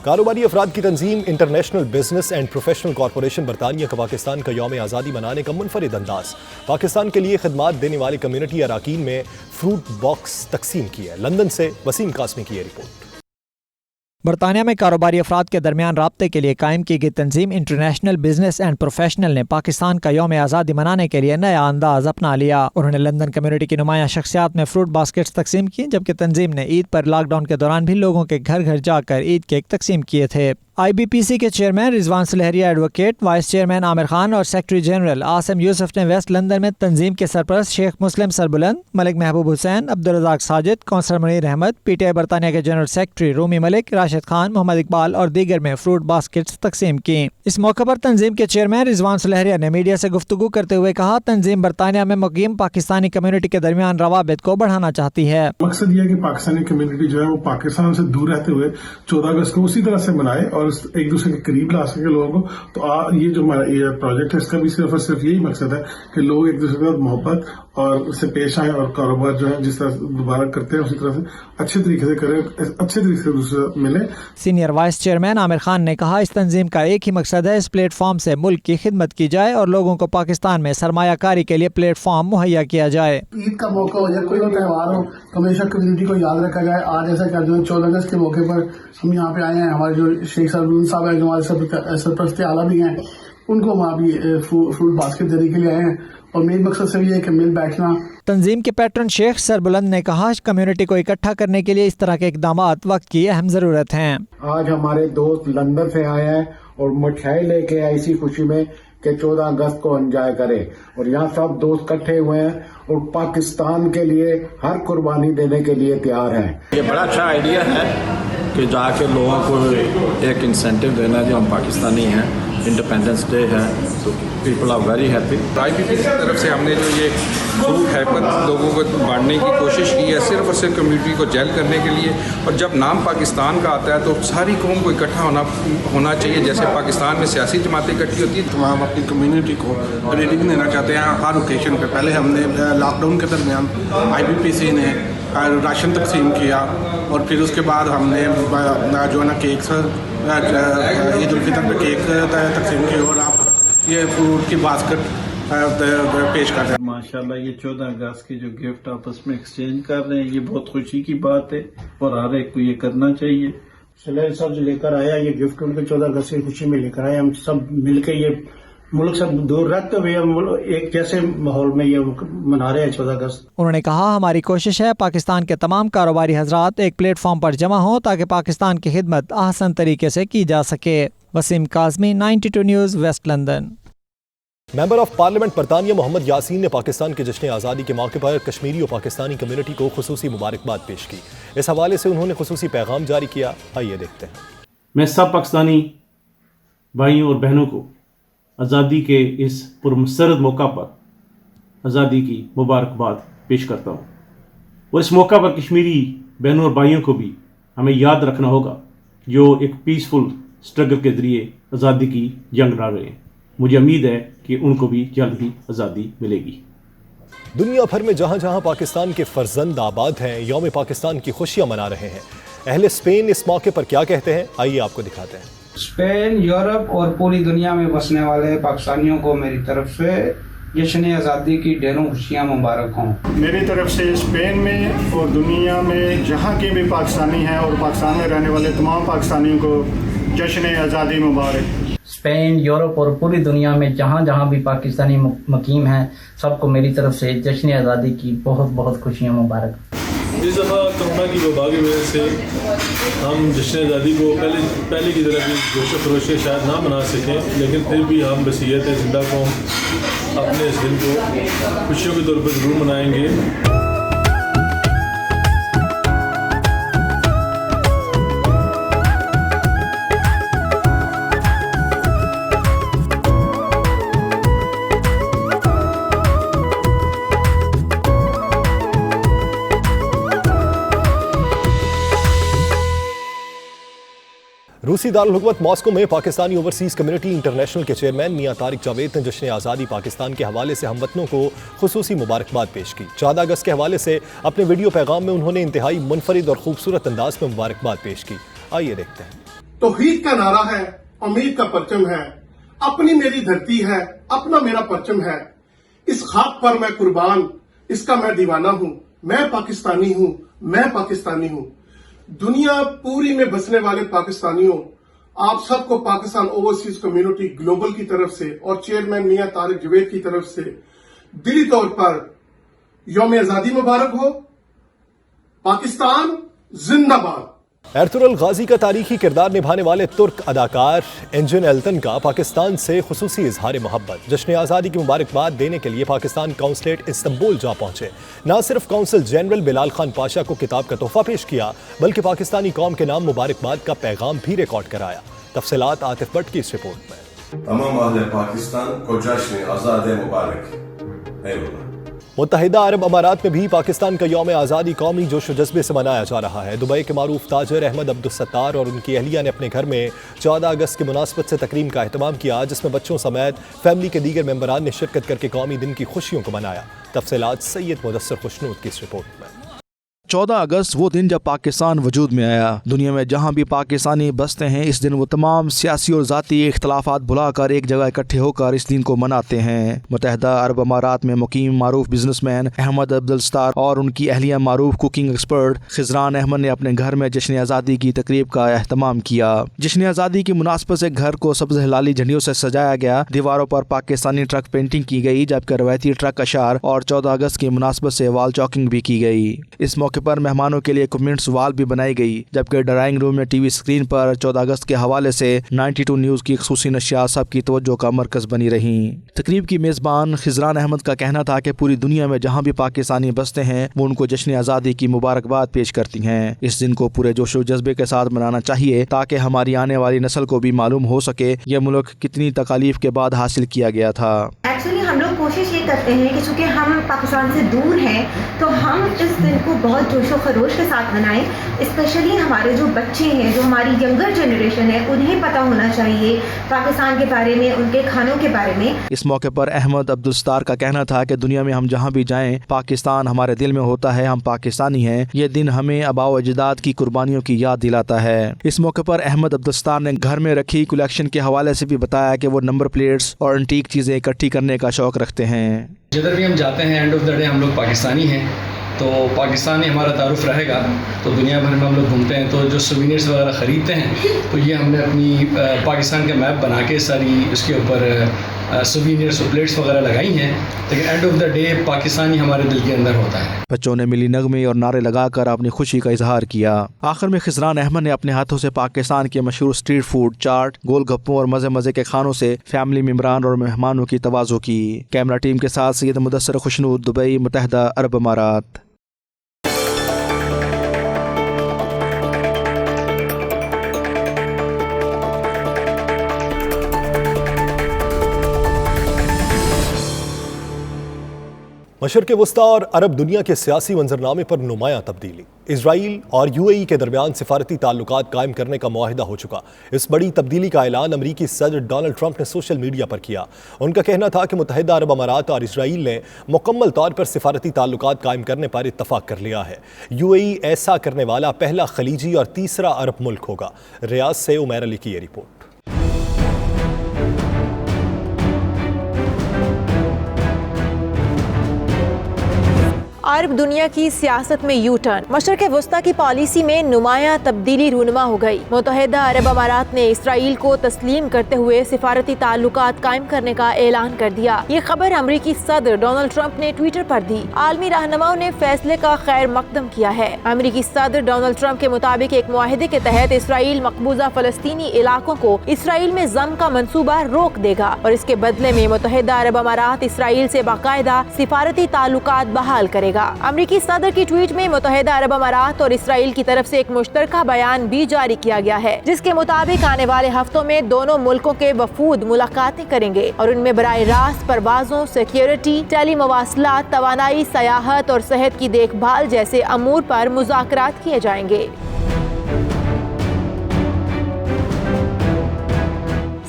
کاروباری افراد کی تنظیم international business and professional corporation برطانیہ کا پاکستان کا یوم آزادی منانے کا منفرد انداز۔ پاکستان کے لیے خدمات دینے والے کمیونٹی اراکین میں فروٹ باکس تقسیم کی ہے۔ لندن سے وسیم قاسمی کی یہ رپورٹ۔ برطانیہ میں کاروباری افراد کے درمیان رابطے کے لیے قائم کی گئی تنظیم انٹرنیشنل بزنس اینڈ پروفیشنل نے پاکستان کا یوم آزادی منانے کے لیے نیا انداز اپنا لیا۔ انہوں نے لندن کمیونٹی کی نمایاں شخصیات میں فروٹ باسکٹس تقسیم کی، جبکہ تنظیم نے عید پر لاک ڈاؤن کے دوران بھی لوگوں کے گھر گھر جا کر عید کیک تقسیم کیے تھے۔ IBPC کے چیئرمین رضوان سلہریہ advocate, vice chairman Aamir Khan اور سیکرٹری جنرل عاصم یوسف نے ویسٹ لندن میں تنظیم کے سرپرست شیخ مسلم سربلند، ملک محبوب حسین، عبدالرزاق ساجد، کونسلر منیر احمد، PTI برطانیہ کے جنرل سیکرٹری رومی ملک، راشد خان، محمد اقبال اور دیگر میں فروٹ باسکٹس تقسیم کی۔ اس موقع پر تنظیم کے چیئرمین رضوان سلہریہ نے میڈیا سے گفتگو کرتے ہوئے کہا، تنظیم برطانیہ میں مقیم پاکستانی کمیونٹی کے درمیان روابط کو بڑھانا چاہتی ہے۔ مقصد یہ ہے کہ پاکستانی کمیونٹی جو ہے وہ پاکستان سے دور رہتے ہوئے 14 اگست کو اسی طرح سے منائے اور ایک دوسرے کے قریب لا سکے لوگوں کو۔ تو یہ جو ہمارا یہ پروجیکٹ ہے، اس کا بھی صرف اور صرف یہی مقصد ہے کہ لوگ ایک دوسرے کے ساتھ محبت اور اس سے پیش آئیں اور کاروبار جو ہے جس طرح دوبارہ کرتے ہیں اسی طرح سے اچھے طریقے سے کریں، اچھے طریقے سے دوسرے ملیں۔ Senior vice chairman Aamir Khan نے کہا، اس تنظیم کا ایک ہی مقصد ہے، اس پلیٹ فارم سے ملک کی خدمت کی جائے اور لوگوں کو پاکستان میں سرمایہ کاری کے لیے پلیٹ فارم مہیا کیا جائے۔ عید کا موقع ہو یا کوئی اور تہوار ہو تو ہمیشہ کمیونٹی کو یاد رکھا جائے۔ آج ایسا کر دیں 14 اگست کے موقع پر ہم یہاں پہ آئے ہیں، ہمارے جو شیخ سربلند صاحب ہیں جو ہمارے سرپرست اعلیٰ بھی ہیں، ان کو ہم ابھی فروٹ باسکٹ دینے کے لیے آئے ہیں اور مین مقصد سے یہ ہے کہ مل بیٹھنا۔ تنظیم کے پیٹرن شیخ سربلند نے کہا، کمیونٹی کو اکٹھا کرنے کے لیے اس طرح کے اقدامات وقت کی اہم ضرورت ہیں۔ آج ہمارے دوست لندن سے آئے ہیں اور مٹھائی لے کے اسی خوشی میں کہ 14 اگست کو انجوائے کرے، اور یہاں سب دوست اکٹھے ہوئے ہیں اور پاکستان کے لیے ہر قربانی دینے کے لیے تیار ہیں۔ یہ بڑا اچھا آئیڈیا ہے کہ جا کے لوگوں کو ایک انسینٹیو دینا، جو ہم پاکستانی ہیں، انڈیپینڈنس ڈے ہے تو people are very happy. IBPC کی طرف سے ہم نے جو یہ فروٹ ہیپر لوگوں کو بانٹنے کی کوشش کی ہے، صرف اور صرف کمیونٹی کو جیل کرنے کے لیے، اور جب نام پاکستان کا آتا ہے تو ساری قوم کو اکٹھا ہونا چاہیے، جیسے پاکستان میں سیاسی جماعتیں اکٹھی ہوتی ہیں۔ ہم اپنی کمیونٹی کو ریڈنگ دینا چاہتے ہیں ہر اوکیشن پہ۔ پہلے ہم نے لاک ڈاؤن کے درمیان IBPC نے راشن تقسیم کیا، اور پھر اس کے بعد ہم نے جو ہے نا کیکس، عید الفطر پہ کیک تقسیم کیے، اور آپ یہ فروٹ کی باسکٹ پیش کر رہے ہیں۔ ماشاءاللہ یہ 14 اگست کے جو گفٹ آپس میں ایکسچینج کر رہے ہیں، یہ بہت خوشی کی بات ہے اور ہر ایک کو یہ کرنا چاہیے۔ سلیل صاحب جو لے کر آیا یہ گفٹ ان کے 14 اگست کی خوشی میں لے کر آئے، ہم سب مل کے یہ ملک سے دور رکھتے ہوئے ہم ایک جیسے ماحول میں یہ منا رہے ہیں 14 اگست۔ انہوں نے کہا، ہماری کوشش ہے پاکستان کے تمام کاروباری حضرات ایک پلیٹ فارم پر جمع ہوں تاکہ پاکستان کی خدمت احسن طریقے سے کی جا سکے۔ Wasim Qasmi, 92 news, west London. Member of parliament برطانیہ محمد یاسین نے پاکستان کے جشن آزادی کے موقع پر کشمیری و پاکستانی کمیونٹی کو خصوصی مبارکباد پیش کی۔ اس حوالے سے انہوں نے خصوصی پیغام جاری کیا، آئیے دیکھتے ہیں۔ میں سب پاکستانی بھائیوں اور بہنوں کو آزادی کے اس پرمسرت موقع پر آزادی کی مبارکباد پیش کرتا ہوں، اور اس موقع پر کشمیری بہنوں اور بھائیوں کو بھی ہمیں یاد رکھنا ہوگا جو ایک پیسفل سٹرگل کے ذریعے آزادی کی جنگ لڑ رہے ہیں۔ مجھے امید ہے کہ ان کو بھی جلد ہی آزادی ملے گی۔ دنیا بھر میں جہاں جہاں پاکستان کے فرزند آباد ہیں، یوم پاکستان کی خوشیاں منا رہے ہیں۔ اہل اسپین اس موقع پر کیا کہتے ہیں، آئیے آپ کو دکھاتے ہیں۔ اسپین، یورپ اور پوری دنیا میں بسنے والے پاکستانیوں کو میری طرف سے جشن آزادی کی ڈھیروں خوشیاں مبارک ہوں۔ میری طرف سے اسپین میں اور دنیا میں جہاں کے بھی پاکستانی ہیں اور پاکستان میں رہنے والے تمام پاکستانیوں کو جشن آزادی مبارک۔ اسپین، یورپ اور پوری دنیا میں جہاں جہاں بھی پاکستانی مقیم ہیں، سب کو میری طرف سے جشن آزادی کی بہت بہت خوشیاں مبارک۔ اس دفعہ کورونا کی وبا کی وجہ سے ہم جشن آزادی کو پہلے کی طرح جوش و خروش سے شاید نہ منا سکیں، لیکن پھر بھی ہم بصیرت زندہ قوم اپنے اس دن کو خوشیوں کے طور پر ضرور منائیں گے۔ روسی دارالحکومت ماسکو میں پاکستانی اوورسیز کمیونٹی انٹرنیشنل کے چیئرمین میاں طارق جاوید نے جشن آزادی پاکستان کے حوالے سے ہم وطنوں کو خصوصی مبارکباد پیش کی۔ 14 اگست کے حوالے سے اپنے ویڈیو پیغام میں انہوں نے انتہائی منفرد اور خوبصورت انداز میں مبارکباد پیش کی، آئیے دیکھتے ہیں۔ तौहीद का नारा है, उम्मीद का परचम है, अपनी मेरी धरती है, अपना मेरा परचम है, इस खाक पर मैं कुर्बान, इसका मैं दीवाना हूं, मैं पाकिस्तानी हूं, मैं पाकिस्तानी हूं। दुनिया पूरी में बसने वाले पाकिस्तानियों, आप सबको पाकिस्तान ओवरसीज कम्युनिटी ग्लोबल की तरफ से और चेयरमैन मियां तारिक जवेद की तरफ से दिली तौर पर यौम आजादी मुबारक हो। पाकिस्तान जिंदाबाद। एर्तुगरुल गाजी का तारीखी किरदार निभाने वाले तुर्क अदाकार एंजन एल्तन का पाकिस्तान से खुसूसी इजहार मोहब्बत। जश्न आज़ादी की मुबारकबाद देने के लिए पाकिस्तान काउंसलेट इस्तंबुल जा पहुंचे। न सिर्फ काउंसिल जनरल बिलाल खान पाशा को किताब का तोहफा पेश किया, बल्कि पाकिस्तानी कौम के नाम मुबारकबाद का पैगाम भी रिकॉर्ड कराया। तफसीलात आतिफ भट्ट की इस रिपोर्ट में। तमाम अहले पाकिस्तान को जश्न आज़ादी मुबारक। मुत्तहिदा अरब अमारात में भी पाकिस्तान का यौम आज़ादी कौमी जोश व जज्बे से मनाया जा रहा है। दुबई के मारूफ ताजर अहमद अब्दुल सत्तार और उनकी अहलिया ने अपने घर में 14 अगस्त की मुनासबत से तकरीम का एहतमाम किया, जिसमें बच्चों समेत फैमिली के दीगर मेंबरान ने शिरकत करके कौमी दिन की खुशियों को मनाया। तफसीलात सैयद मुदस्सर खुशनूद की इस रिपोर्ट में। 14 अगस्त वो दिन जब पाकिस्तान वजूद में आया। दुनिया में जहाँ भी पाकिस्तानी बसते हैं, इस दिन वो तमाम सियासी और ज़ाती इख्तलाफात भुलाकर एक जगह इकट्ठे होकर इस दिन को मनाते हैं। मुत्तहिदा अरब अमारात में मुकीम मारूफ बिजनेसमैन अहमद अब्दुल सत्तार और उनकी अहलिया मारूफ कुकिंग एक्सपर्ट खिजरान अहमद ने अपने घर में जश्न आज़ादी की तकरीब का एहतमाम किया। जश्न आज़ादी की मुनासबत से घर को सब्ज़ हिलाली झंडियों से सजाया गया। दीवारों पर पाकिस्तानी ट्रक पेंटिंग की गई, जबकि रवायती ट्रक अशार और 14 अगस्त की मुनासबत से वाल चॉकिंग भी की गई। इस मौके पर मेहमानों के लिए इक्विपमेंट्स वाल भी बनाई गई, जबकि ड्राइंग रूम में टीवी स्क्रीन पर 14 अगस्त के हवाले से 92 न्यूज़ की खुसूसी नशियात सबकी तवज्जो का मरकज बनी रही। तकरीब की मेज़बान खिजरान अहमद का कहना था कि पूरी दुनिया में जहाँ भी पाकिस्तानी बसते हैं, वो उनको जश्न आज़ादी की मुबारकबाद पेश करती हैं। इस दिन को पूरे जोशो जज्बे के साथ मनाना चाहिए, ताकि हमारी आने वाली नस्ल को भी मालूम हो सके यह मुल्क कितनी तकालीफ के बाद हासिल किया गया था। एक्चुअली हम लोग कोशिश ये करते हैं कि चूँकि हम पाकिस्तान से दूर हैं, तो हम इस दिन को बहुत जोशो खरोश के साथ मनाएं। स्पेशली हमारे जो बच्चे हैं, जो हमारी यंगर जनरेशन है, उन्हें पता होना चाहिए पाकिस्तान के बारे में, उनके खानों के बारे में। इस मौके पर अहमद अब्दुल सत्तार का कहना था कि दुनिया में हम जहाँ भी जाएं, पाकिस्तान हमारे दिल में होता है, हम पाकिस्तानी हैं। ये दिन हमें आबाओ अजदाद की कुर्बानियों की याद दिलाता है। इस मौके पर अहमद अब्दुल सत्तार ने घर में रखी कलेक्शन के हवाले से भी बताया कि वो नंबर प्लेट्स और एंटीक चीज़ें इकट्ठी करने का शौक रखते हैं। जिधर भी हम जाते हैं, एंड ऑफ द डे हम लोग पाकिस्तानी हैं, तो पाकिस्तानी हमारा तारुफ रहेगा। तो दुनिया भर में हम लोग घूमते हैं, तो जो सोवेनिर्स वगैरह ख़रीदते हैं, तो ये हमने अपनी पाकिस्तान का मैप बना के सारी उसके ऊपर सोवेनिर्स और प्लेट्स वगैरह लगाई हैं। लेकिन end of the day Pakistani हमारे दिल के अंदर होता है। बच्चों ने मिली नगमे और नारे लगाकर अपनी खुशी का इजहार किया। आखिर में खिजरान अहमद ने अपने हाथों से पाकिस्तान के मशहूर स्ट्रीट फूड, चाट, गोलगप्पों और मज़े मज़े के खानों से फैमिली मेम्बरान और मेहमानों की तवाज़ो की। कैमरा टीम के साथ सैयद मुदस्सर खुशनूद, दुबई, मुत्तहिदा अरब अमारात। मशरिक़ वस्ता और अरब दुनिया के सियासी मंजरनामे पर नुमायां तब्दीली। इजराइल और यूएई के दरमियान सिफारती ताल्लुकात कायम करने का मुआहिदा हो चुका। इस बड़ी तब्दीली का ऐलान अमरीकी सदर डोनाल्ड ट्रंप ने सोशल मीडिया पर किया। उनका कहना था कि मुत्तहिदा अरब अमारात और इजराइल ने मुकम्मल तौर पर सिफारती ताल्लुकात कायम करने पर इत्तफाक कर लिया है। यूएई ऐसा करने वाला पहला खलीजी और तीसरा अरब मुल्क होगा। रियाद से उमैर अली की ये रिपोर्ट। अरब दुनिया की सियासत में यू टर्न। मशरिक़ वस्ता की पॉलिसी में नुमायां तब्दीली रूनुमा हो गई। मुत्तहिदा अरब अमारात ने इसराइल को तस्लीम करते हुए सिफारती ताल्लुकात कायम करने का ऐलान कर दिया। ये खबर अमरीकी सदर डोनाल्ड ट्रंप ने ट्विटर पर दी। आलमी रहनुमाओं ने फैसले का खैर मकदम किया है। अमरीकी सदर डोनाल्ड ट्रंप के मुताबिक एक मुआहिदे के तहत इसराइल मकबूजा फलस्तीनी इलाकों को इसराइल में जम का मंसूबा रोक देगा और इसके बदले में मुत्तहिदा अरब अमारात इसराइल से बाकायदा सिफारती ताल्लुकात बहाल करेगा। अमरीकी सदर की ट्वीट में मुत्तहिदा अरब अमारात और इसराइल की तरफ से एक मुश्तरका बयान भी जारी किया गया है, जिसके मुताबिक आने वाले हफ्तों में दोनों मुल्कों के वफूद मुलाकातें करेंगे और उनमें बराह रास्त परवाजों, सिक्योरिटी, टेली मवासलात, तवानाई, सयाहत और सेहत की देखभाल जैसे अमूर पर मुज़ाकरात किए जाएंगे।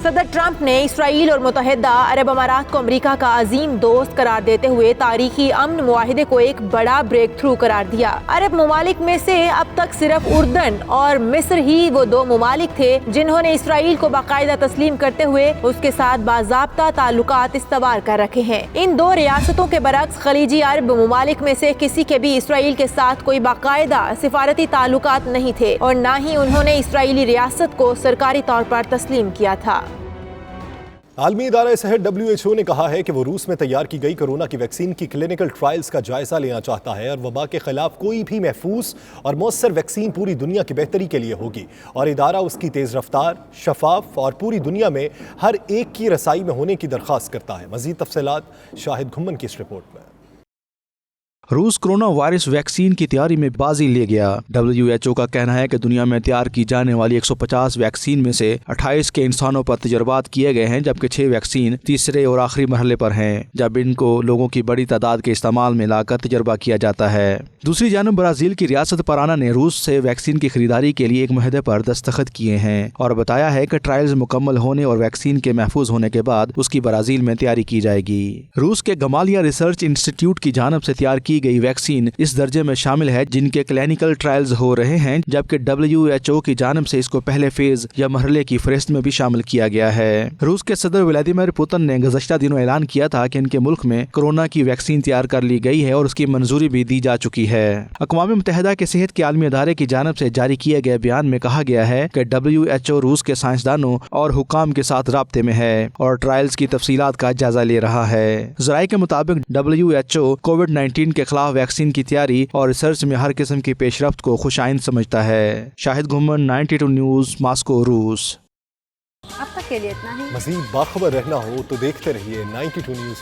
सदर ट्रंप ने इसराइल और मुत्तहिदा अरब अमारात को अमेरिका का अजीम दोस्त करार देते हुए तारीखी अमन मुआहिदे को एक बड़ा ब्रेक थ्रू करार दिया। अरब ममालिक में से अब तक सिर्फ उर्दन और मिस्र ही वो दो ममालिक थे जिन्होंने इसराइल को बाकायदा तस्लीम करते हुए उसके साथ बाज़ाब्ता ताल्लुकात इस्तवार कर रखे हैं। इन दो रियासतों के बरक्स खलीजी अरब ममालिक में से किसी के भी इसराइल के साथ कोई बाकायदा सिफारती ताल्लुकात नहीं थे और न ही उन्होंने इसराइली रियासत को सरकारी तौर पर तस्लीम किया था। आलमी इदारा सेहत WHO ने कहा है कि वो रूस में तैयार की गई कोरोना की वैक्सीन की क्लिनिकल ट्रायल्स का जायजा लेना चाहता है और वबा के खिलाफ कोई भी महफूज और मौसर वैक्सीन पूरी दुनिया की बेहतरी के लिए होगी और इदारा उसकी तेज़ रफ्तार, शफाफ और पूरी दुनिया में हर एक की रसाई में होने की दरख्वास्त करता है। मज़ीद तफसीलात शाहिद घुम्मन की इस रिपोर्ट में। रूस कोरोना वायरस वैक्सीन की तैयारी में बाजी ले गया। WHO का कहना है कि दुनिया में तैयार की जाने वाली 150 वैक्सीन में से 28 के इंसानों पर तजर्बात किए गए हैं, जबकि 6 वैक्सीन तीसरे और आखिरी मरहले पर हैं, जब इनको लोगों की बड़ी तादाद के इस्तेमाल में लाकर तजर्बा किया जाता है। दूसरी जानब ब्राज़ील की रियासत पराना ने रूस से वैक्सीन की खरीदारी के लिए एक मुआहदे पर दस्तखत किए हैं और बताया है कि ट्रायल्स मुकम्मल होने और वैक्सीन के महफूज होने के बाद उसकी ब्राज़ील में तैयारी की जाएगी। रूस के गमालिया रिसर्च इंस्टीट्यूट की जानब से तैयार की गई वैक्सीन इस दर्जे में शामिल है जिनके क्लिनिकल ट्रायल्स हो रहे हैं, जबकि WHO की जानब से इसको पहले फेज या मरहले की फहरिस्त में भी शामिल किया गया है। रूस के सदर व्लादिमीर पुतिन ने गुज़श्ता दिनों ऐलान किया था कि इनके मुल्क में कोरोना की वैक्सीन तैयार कर ली गई है और उसकी मंजूरी भी दी जा चुकी है। अक़वाम मुत्तहिदा के सेहत के आलमी इदारे की जानब से जारी किए गए बयान में कहा गया है कि WHO रूस के साइंसदानों और हुकाम के साथ राब्ते में है और ट्रायल्स की तफसीलात का जायजा ले रहा है। ज़राए के मुताबिक WHO कोविड-19 के खिलाफ वैक्सीन की तैयारी और रिसर्च में हर किस्म की पेशरफ्त को खुशाइन समझता है। शाहिद घुम्मन, 92 न्यूज़, मॉस्को, रूस। अब तक के लिए इतना ही। मज़ीद बाखबर रहना हो तो देखते रहिए 92 न्यूज़।